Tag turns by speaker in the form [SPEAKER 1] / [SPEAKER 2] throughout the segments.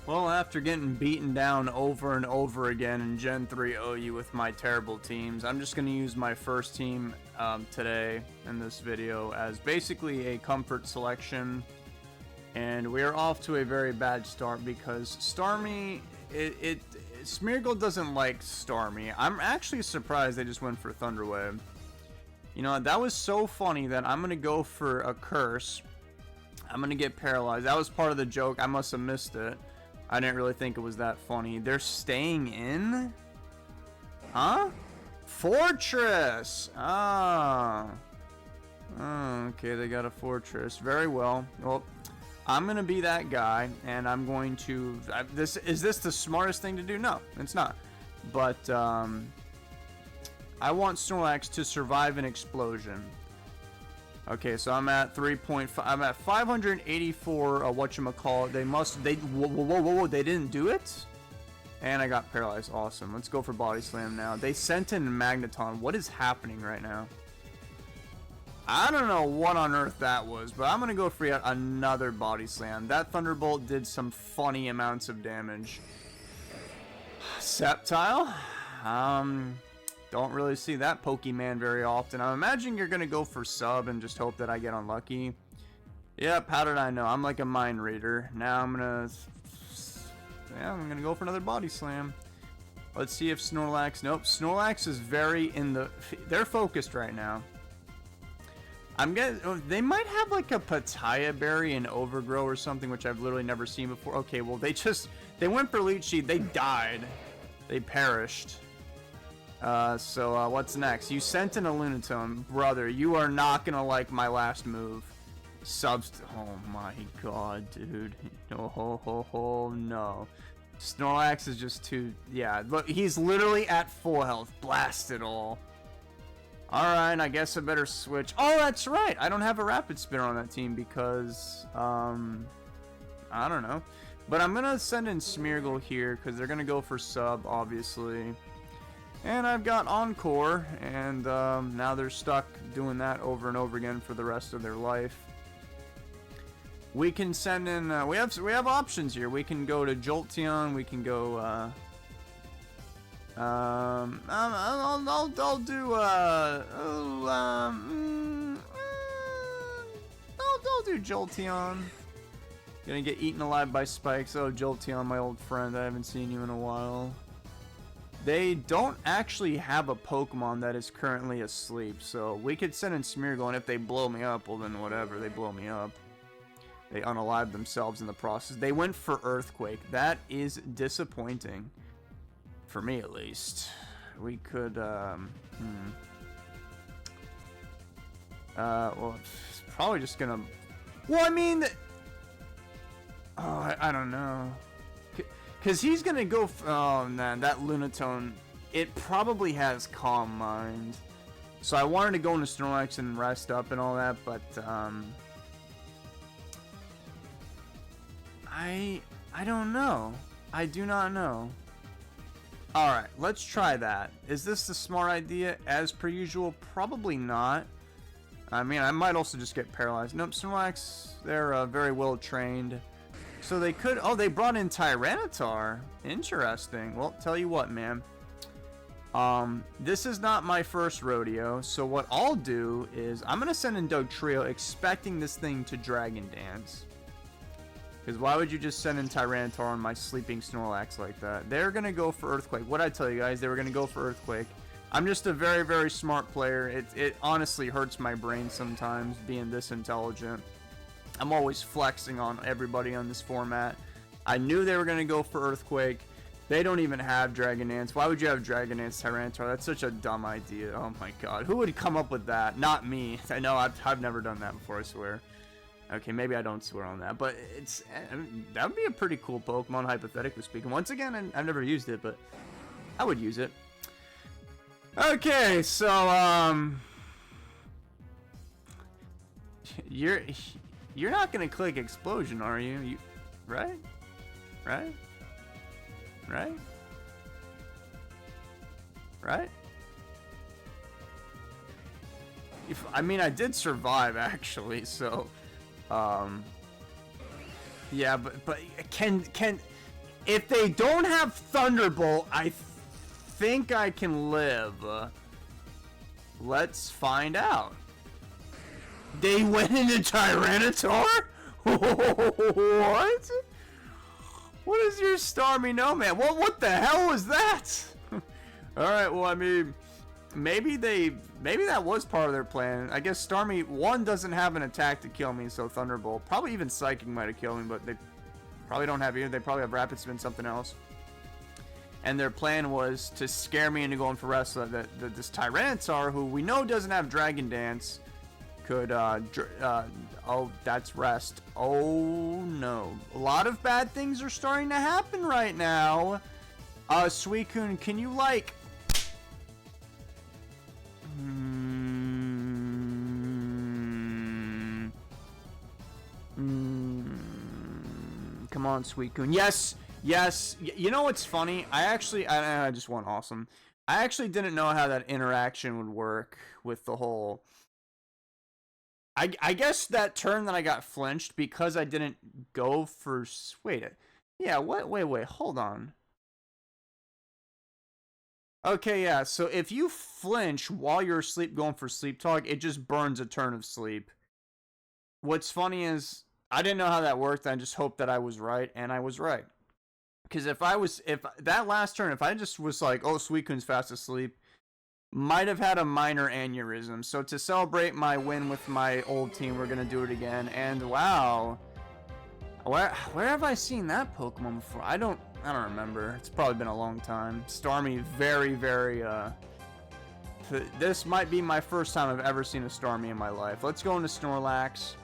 [SPEAKER 1] Well, after getting beaten down over and over again in Gen 3 OU with my terrible teams, I'm just going to use my first team today in this video as basically a comfort selection. And we are off to a very bad start because Starmie, Smeargle doesn't like Starmie. I'm actually surprised they just went for Thunderwave. You know, that was so funny that I'm going to go for a Curse. I'm going to get paralyzed. That was part of the joke. I must have missed it. I didn't really think it was that funny. They're staying in? Huh? Fortress! Ah. Oh, okay, they got a fortress. Very well. Well, I'm going to be that guy, and I'm going to... Is this the smartest thing to do? No, it's not. But, I want Snorlax to survive an explosion. Okay, so I'm at 3.5. I'm at 584. Whatchamacallit? Whoa, they didn't do it? And I got paralyzed. Awesome. Let's go for Body Slam now. They sent in Magneton. What is happening right now? I don't know what on earth that was, but I'm going to go for yet another Body Slam. That Thunderbolt did some funny amounts of damage. Sceptile? Don't really see that Pokemon very often. I'm imagining you're going to go for Sub and just hope that I get unlucky. Yep, how did I know? I'm like a mind reader. Now I'm going to... Yeah, I'm going to go for another Body Slam. Let's see if Snorlax... Nope, Snorlax is very in the... They're focused right now. I'm getting... They might have like a Pataya Berry and Overgrow or something, which I've literally never seen before. Okay, well, they went for Leech Seed. They died. They perished. So what's next? You sent in a Lunatone. Brother, you are not gonna like my last move. Oh my god, dude. No. Snorlax is just too... Yeah, look, he's literally at full health. Blast it all. Alright, I guess I better switch. Oh, that's right! I don't have a Rapid Spinner on that team because, I don't know. But I'm gonna send in Smeargle here because they're gonna go for Sub, obviously. And I've got Encore, and now they're stuck doing that over and over again for the rest of their life. We can send in, we have options here. We can go to Jolteon, we can go, I'll do Jolteon. Gonna get eaten alive by spikes. Oh, Jolteon, my old friend, I haven't seen you in a while. They don't actually have a Pokemon that is currently asleep, so we could send in Smeargle, and if they blow me up, well then whatever, they blow me up. They unalive themselves in the process. They went for Earthquake. That is disappointing. For me, at least. We could, well, it's probably just gonna... Well, I mean... Oh, I don't know. Because he's going to go... Oh, man, that Lunatone, it probably has Calm Mind. So I wanted to go into Snorlax and rest up and all that, but, I don't know. I do not know. Alright, let's try that. Is this the smart idea? As per usual, probably not. I mean, I might also just get paralyzed. Nope, Snorlax, they're very well trained. So they could... Oh, they brought in Tyranitar. Interesting. Well, tell you what, man. This is not my first rodeo. So what I'll do is... I'm going to send in Dugtrio expecting this thing to Dragon Dance. Because why would you just send in Tyranitar on my sleeping Snorlax like that? They're going to go for Earthquake. What'd I tell you guys? They were going to go for Earthquake. I'm just a very, very smart player. It honestly hurts my brain sometimes being this intelligent. I'm always flexing on everybody on this format. I knew they were going to go for Earthquake. They don't even have Dragon Dance. Why would you have Dragon Dance Tyranitar? That's such a dumb idea. Oh my god. Who would come up with that? Not me. I know, I've never done that before, I swear. Okay, maybe I don't swear on that, but it's... that would be a pretty cool Pokemon, hypothetically speaking. Once again, I've never used it, but I would use it. Okay, so, You're not gonna click Explosion, are you? Right? Right? Right? Right? I mean, I did survive, actually, so... Yeah, but If they don't have Thunderbolt, I think I can live. Let's find out. They went into Tyranitar? What? What is your Starmie Nomad? What the hell was that? Alright, well, I mean, maybe that was part of their plan. I guess Starmie 1 doesn't have an attack to kill me, so Thunderbolt. Probably even Psychic might have killed me, but they probably don't have either. They probably have Rapid Spin, something else. And their plan was to scare me into going for Wrestler. That this Tyranitar, who we know doesn't have Dragon Dance, could, oh, that's Rest. Oh, no. A lot of bad things are starting to happen right now. Suicune, can you, like... Come on, Suicune. Yes! Yes! You know what's funny? I just went awesome. I actually didn't know how that interaction would work with the whole... I guess that turn that I got flinched because I didn't go for... Wait. Yeah, what? Wait, hold on. Okay, yeah, so if you flinch while you're asleep going for Sleep Talk, it just burns a turn of sleep. What's funny is, I didn't know how that worked, I just hoped that I was right, and I was right. Because if that last turn, if I just was like, oh, Suicune's fast asleep, might have had a minor aneurysm. So to celebrate my win with my old team, we're going to do it again. And wow, where have I seen that Pokemon before? I don't remember. It's probably been a long time. Starmie, very, very, this might be my first time I've ever seen a Starmie in my life. Let's go into Snorlax.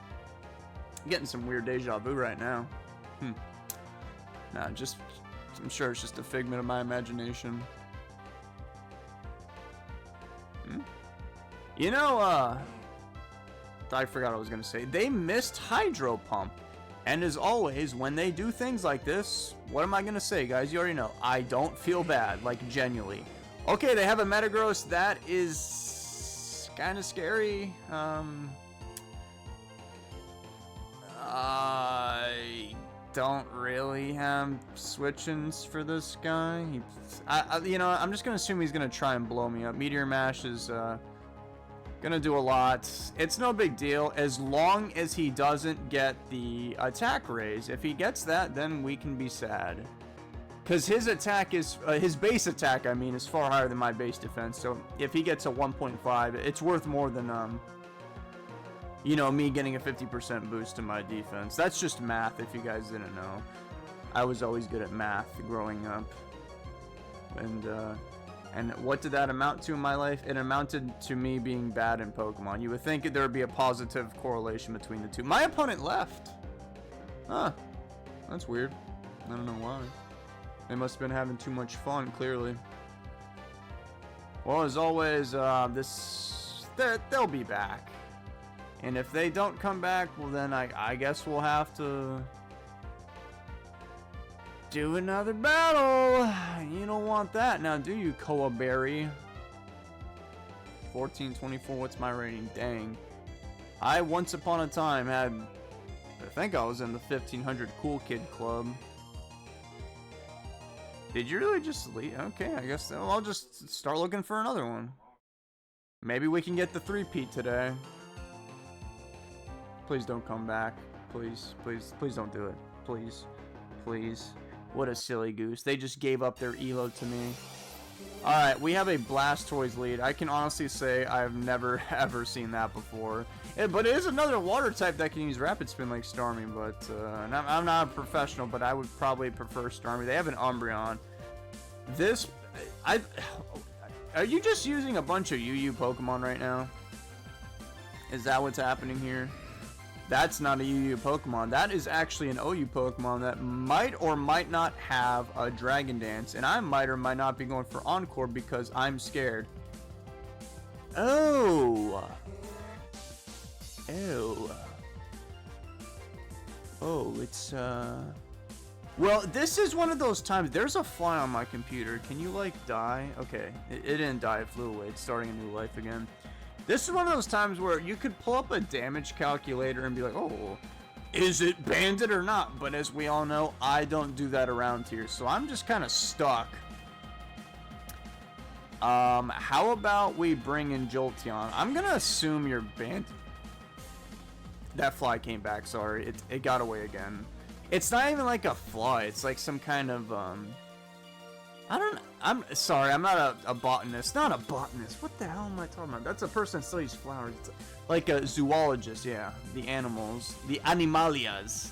[SPEAKER 1] I'm getting some weird deja vu right now. Nah, I'm sure it's just a figment of my imagination. You know, I forgot what I was gonna say. They missed Hydro Pump. And as always, when they do things like this, what am I gonna say, guys? You already know. I don't feel bad, like, genuinely. Okay, they have a Metagross. That is kind of scary. I don't really have switch-ins for this guy. You know, I'm just gonna assume he's gonna try and blow me up. Meteor Mash is, gonna do a lot. It's no big deal as long as he doesn't get the attack raise. If he gets that, then we can be sad. Because his attack is, his base attack, I mean, is far higher than my base defense. So if he gets a 1.5, it's worth more than, you know, me getting a 50% boost to my defense. That's just math, if you guys didn't know. I was always good at math growing up. And what did that amount to in my life? It amounted to me being bad in Pokemon. You would think there would be a positive correlation between the two. My opponent left. Huh. That's weird. I don't know why. They must have been having too much fun, clearly. Well, as always, they'll be back. And if they don't come back, well then I guess we'll have to do another battle. You don't want that now, do you, Koa Berry? 1424, what's my rating? Dang. I once upon a time had, I think I was in the 1500 Cool Kid Club. Did you really just leave? Okay, I guess I'll just start looking for another one. Maybe we can get the 3-peat today. Please don't come back. Please, please, please don't do it. Please, please. What a silly goose. They just gave up their elo to me. Alright, we have a Blastoise lead. I can honestly say I've never ever seen that before. But it is another water type that can use Rapid Spin like Starmie, but I'm not a professional, but I would probably prefer Starmie. They have an Umbreon. Are you just using a bunch of UU Pokemon right now? Is that what's happening here? That's not a UU Pokemon. That is actually an OU Pokemon that might or might not have a Dragon Dance. And I might or might not be going for Encore because I'm scared. Oh. Ew. Oh, it's, Well, this is one of those times. There's a fly on my computer. Can you, like, die? Okay. It didn't die. It flew away. It's starting a new life again. This is one of those times where you could pull up a damage calculator and be like, oh, Is it banded or not? But as we all know, I don't do that around here, so I'm just kind of stuck. How about we bring in Jolteon? I'm gonna assume you're banded. That fly came back, sorry. It got away again. It's not even like a fly, it's like some kind of, I'm sorry, I'm not a botanist. Not a botanist. What the hell am I talking about? That's a person that studies flowers. It's like a zoologist, yeah. The animals. The animalias.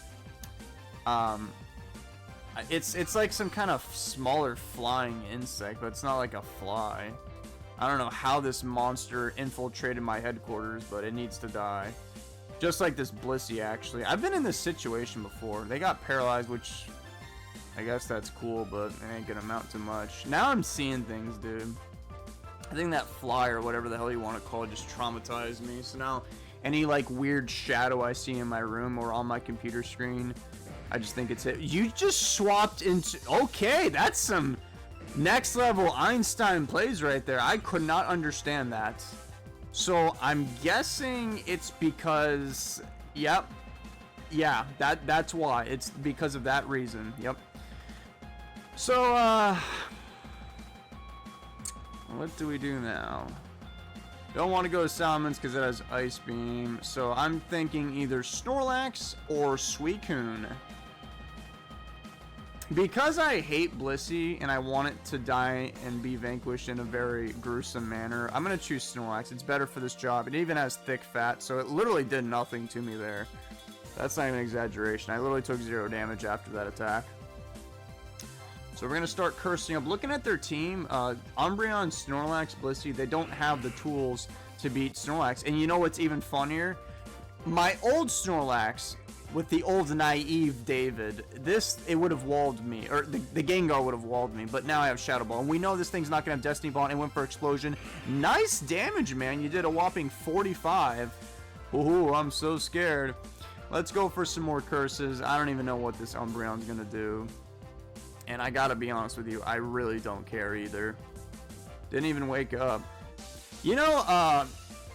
[SPEAKER 1] It's like some kind of smaller flying insect, but it's not like a fly. I don't know how this monster infiltrated my headquarters, but it needs to die. Just like this Blissey, actually. I've been in this situation before. They got paralyzed, which I guess that's cool, but it ain't gonna amount to much. Now I'm seeing things, dude. I think that fly, or whatever the hell you want to call it, just traumatized me. So now any like weird shadow I see in my room or on my computer screen, I just think it's it. You just swapped into... Okay, that's some next level Einstein plays right there. I could not understand that. So I'm guessing it's because... Yep. Yeah, that's why. It's because of that reason. Yep. So, what do we do now? Don't want to go to Salamence because it has Ice Beam. So I'm thinking either Snorlax or Suicune. Because I hate Blissey and I want it to die and be vanquished in a very gruesome manner, I'm going to choose Snorlax. It's better for this job. It even has thick fat, so it literally did nothing to me there. That's not even an exaggeration. I literally took 0 damage after that attack. So we're going to start cursing up. Looking at their team, Umbreon, Snorlax, Blissey, they don't have the tools to beat Snorlax. And you know what's even funnier? My old Snorlax... with the old naive David, it would have walled me, or the Gengar would have walled me, but now I have Shadow Ball, and we know this thing's not going to have Destiny Ball, and it went for Explosion. Nice damage, man. You did a whopping 45. Ooh, I'm so scared. Let's go for some more curses. I don't even know what this Umbreon's going to do, and I gotta be honest with you, I really don't care either. Didn't even wake up. You know,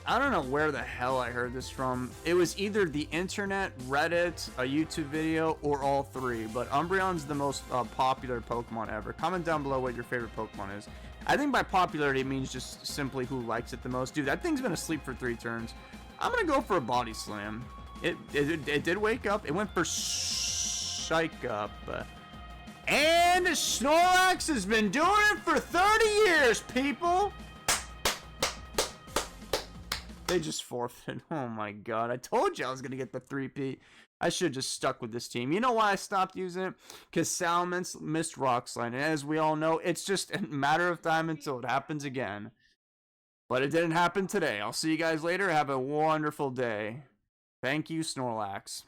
[SPEAKER 1] I don't know where the hell I heard this from. It was either the internet, Reddit, a YouTube video, or all three. But Umbreon's the most popular Pokemon ever. Comment down below what your favorite Pokemon is. I think by popularity it means just simply who likes it the most. Dude, that thing's been asleep for 3 turns. I'm going to go for a Body Slam. It did wake up. It went for Psych Up. And Snorlax has been doing it for 30 years, people! They just forfeited. Oh my god. I told you I was going to get the 3-peat. I should have just stuck with this team. You know why I stopped using it? Because Salamence missed Rock Slide. And as we all know, it's just a matter of time until it happens again. But it didn't happen today. I'll see you guys later. Have a wonderful day. Thank you, Snorlax.